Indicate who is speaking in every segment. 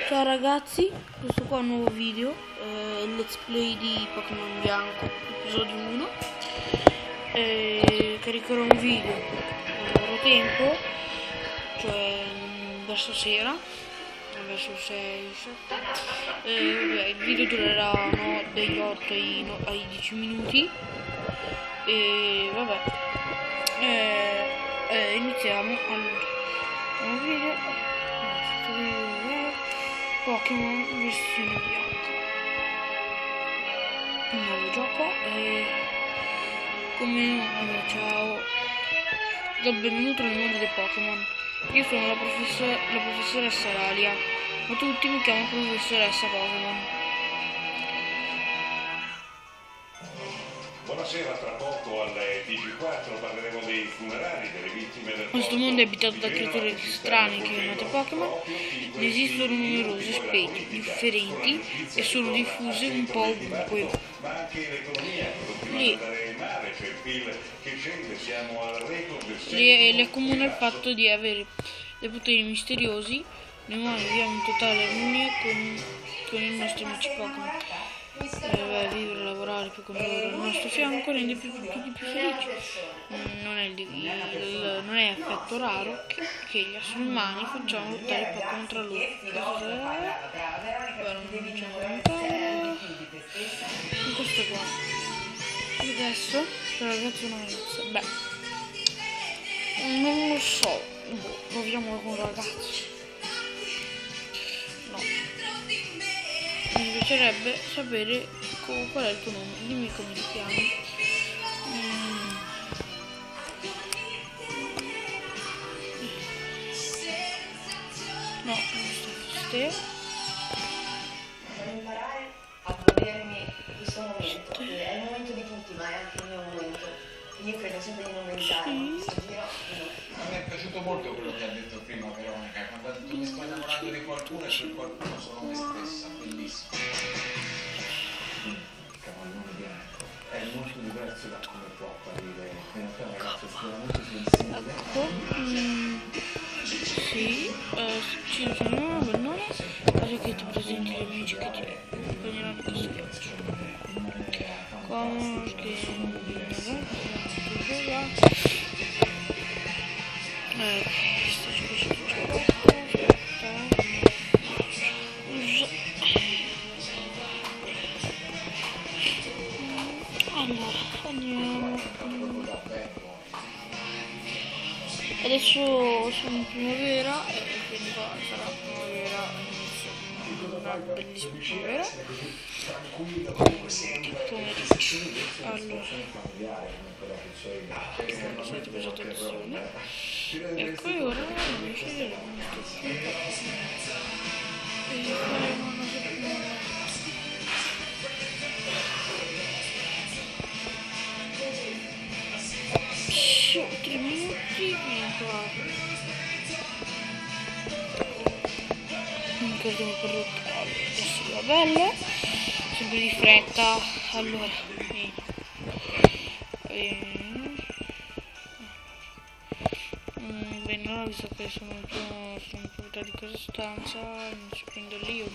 Speaker 1: Ciao ragazzi, questo qua è un nuovo video, il let's play di Pokémon Bianco, episodio 1. Caricherò un video a loro tempo, cioè verso sera, verso 6-7. Il video durerà dagli 8 ai 10 minuti. E vabbè, iniziamo. Allora, un video Pokémon versione bianca, un nuovo gioco. E come nome, ciao, do il benvenuto nel mondo dei Pokémon. Io sono la professoressa Ralia, ma tutti mi chiamano professoressa Pokémon.
Speaker 2: Buonasera, tra poco alle 14 parleremo dei funerali delle vittime del
Speaker 1: Questo mondo è abitato da creature strane chiamate Pokémon. Ne esistono numerose specie differenti e sono diffuse un po' ovunque.
Speaker 2: ma anche l'economia, continua ad andare male, c'è il PIL che scende, siamo al record del
Speaker 1: Le accomuna il fatto di avere dei poteri misteriosi. Noi viviamo in totale armonia con i nostri amici Pokémon. Vivere e lavorare più con loro al nostro fianco rende tutti più felici. Non è affetto raro che gli esseri umani facciamo lottare Pokémon tra loro. Questo qua. E adesso per ragazzo una ragazza. Beh, non lo so. Proviamo con ragazzi. No. Mi piacerebbe sapere qual è il tuo nome. Dimmi come ti chiami. No, non sto te.
Speaker 3: Devo imparare a godermi questo momento, che è il momento di tutti, ma è anche il mio momento. Io credo sempre di non meritarmi questo giro.
Speaker 4: A me è piaciuto molto quello che ha detto prima Veronica, quando ha detto mi sto innamorando di qualcuno e quel qualcuno sono me stessa, bellissimo. Il cavallone bianco è molto diverso da come può apparire, in realtà è un ragazzo estremamente sensibile.
Speaker 1: Sì, ci definiamo un bel nome, così che ti presenti gli amici che ti prenderanno questo viaggio. Conosci allora, andiamo. Adesso sono in primavera e quindi qua sarà primavera, inizio una bellissima primavera. Allora, avete preso attenzione. Ecco, e ora non so se e faremo una settimana. 3 minuti, non credo per ruotare. Adesso va bene, sempre di fretta. Allora, bene, ora visto che sono in proprietà di questa stanza, mi ci prendo lì io.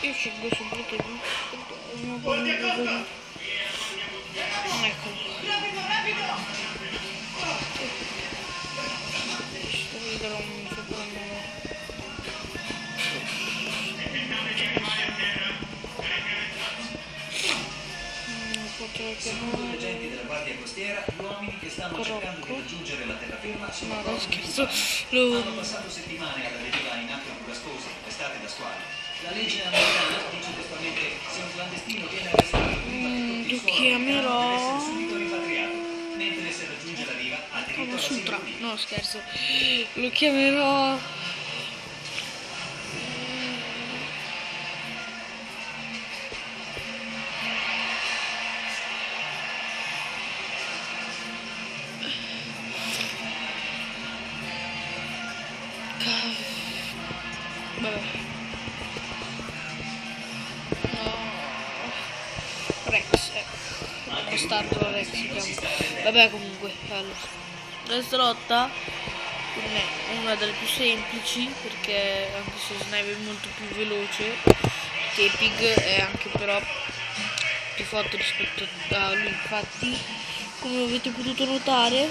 Speaker 1: Io scelgo sempre Tepig. Eccolo. Questo vedrò un soprannome. Potrei chiamare
Speaker 5: agenti della guardia costiera, gli uomini che stanno cercando di raggiungere la terraferma sono
Speaker 1: no, dai, scherzo.
Speaker 5: hanno passato settimane alla deriva in acque burrascose, pestate da squali. La legge americana dice testualmente se un clandestino viene arrestato prima che tutti i suoi
Speaker 1: chiamerò
Speaker 5: deve essere subito rimpatriato, mentre se raggiunge la riva ha diritto alla
Speaker 1: Sutra.
Speaker 5: sicurezza.
Speaker 1: No, scherzo. Lo chiamerò Vabbè. No. Rex, bastardo Rex si chiama. Vabbè, comunque, allora. Questa lotta non è una delle più semplici, perché anche se Snipe è molto più veloce che Pig, è anche però più forte rispetto a lui. Infatti, come avete potuto notare,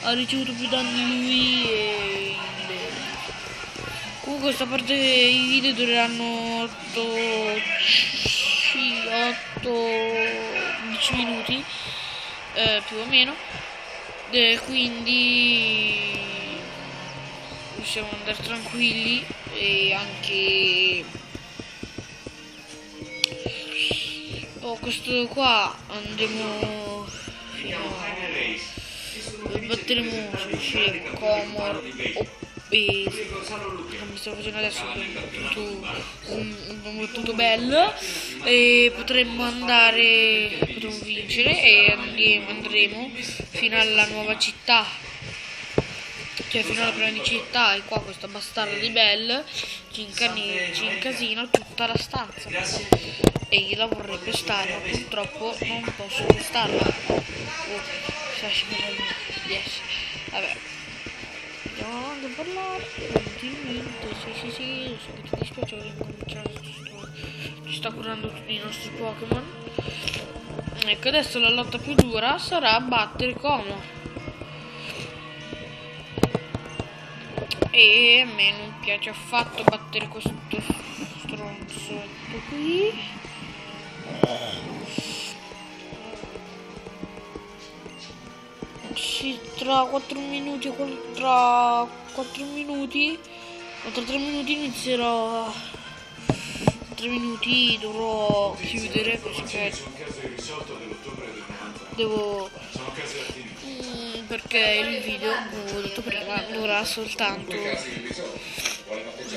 Speaker 1: ha ricevuto più danni lui e comunque questa parte i video dureranno 10 minuti più o meno, quindi possiamo andare tranquilli. E anche questo qua andremo batteremo Comor e come stiamo facendo adesso, abbiamo battuto Bell e potremo vincere e andremo fino alla nuova città, cioè fino alla prima di città. E qua questa bastarda di Bell ci incasina tutta la stanza e io la vorrei pestare, ma purtroppo non posso pestarla. Vabbè, andiamo avanti a parlare gentilmente. Sì, so che ti dispiace che ci sta curando tutti i nostri Pokémon. Ecco, adesso la lotta più dura sarà battere Como. E a me non piace affatto battere questo stronzetto qui. Sì, tra 4 minuti tra 3 minuti inizierò. 3 minuti dovrò chiudere perché perché il video, come ho detto prima, durerà soltanto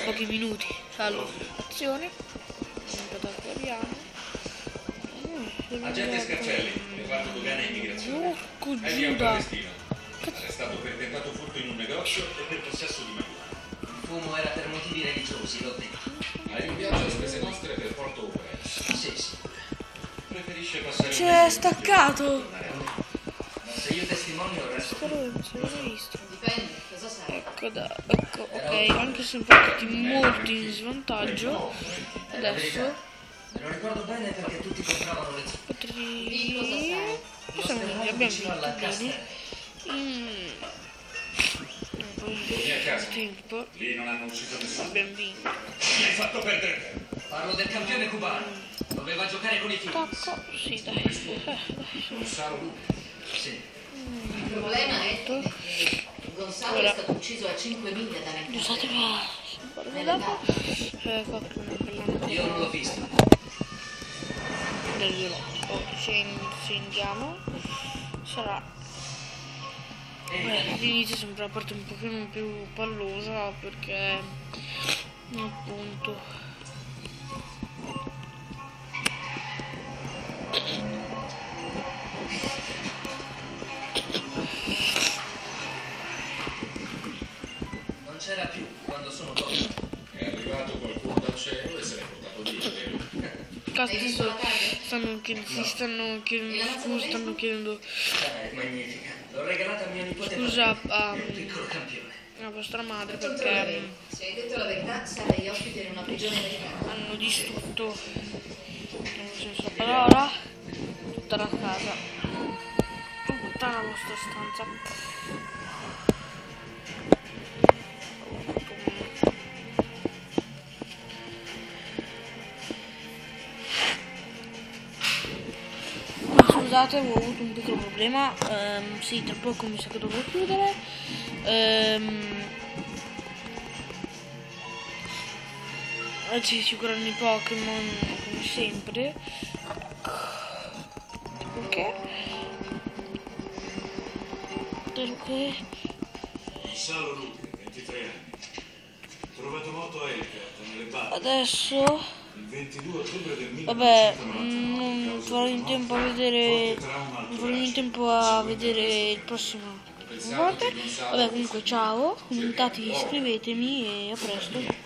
Speaker 1: pochi minuti. Allora, azione,
Speaker 2: Agente Scarcelli, reparto dogana e immigrazione.
Speaker 1: Giuda.
Speaker 2: È stato per tentato furto in un negozio e per possesso di marijuana.
Speaker 5: Il fumo era per motivi religiosi, l'ho detto.
Speaker 2: Hai un viaggio a spese nostre per Porto Upre.
Speaker 5: Sì.
Speaker 2: Preferisce passare
Speaker 1: C'è staccato.
Speaker 5: Se io testimonio resto.
Speaker 1: Non si è visto.
Speaker 3: Dipende, cosa sai?
Speaker 1: Ecco, ok, anche se partiti molto in svantaggio. Adesso
Speaker 5: Me lo ricordo bene perché tutti compravano le zuppe.
Speaker 3: Di cosa sai?
Speaker 1: abbiamo vinto bene. Tempo
Speaker 2: Lì non hanno ucciso nessuno.
Speaker 1: abbiamo vinto.
Speaker 2: Mi hai fatto perdere tempo.
Speaker 5: Parlo del campione cubano. Doveva giocare con i figli.
Speaker 1: Tacco, sì dai.
Speaker 2: Gonzalo Luque.
Speaker 5: Sì.
Speaker 3: Il problema è che Gonzalo è stato ucciso a 5 miglia da Rancaglia.
Speaker 1: Scusatemi, dopo. Qua parlando
Speaker 5: Io non l'ho visto.
Speaker 1: del violotto. Se andiamo sarà. All'inizio sembra la parte un pochino più pallosa perché appunto
Speaker 5: Non c'era più quando sono tornato.
Speaker 2: È arrivato qualcuno dal cielo e se l'è portato via, vero?
Speaker 1: cazzo stanno chiedendo
Speaker 5: È magnifica. L'ho regalata a mia nipote.
Speaker 1: scusa
Speaker 5: Un piccolo campione.
Speaker 1: a vostra madre perché
Speaker 3: Se hai detto la verità, sarai ospite in una prigione americana.
Speaker 1: hanno distrutto nel senso parola tutta la casa, tutta la vostra stanza. Scusate, avevo avuto un piccolo problema. Sì, tra poco mi sa che dovrò chiudere. Ci curano i Pokémon come sempre. Ok. Perché?
Speaker 2: Gonzalo Luque, 23 anni. Trovato morto a Elkhart, nelle Batte,
Speaker 1: Adesso
Speaker 2: il 22 ottobre del
Speaker 1: vabbè,
Speaker 2: 1999.
Speaker 1: non farò in tempo a vedere. Non farò in tempo a vedere il prossimo volta. Vabbè, comunque ciao, commentate, iscrivetemi e a presto.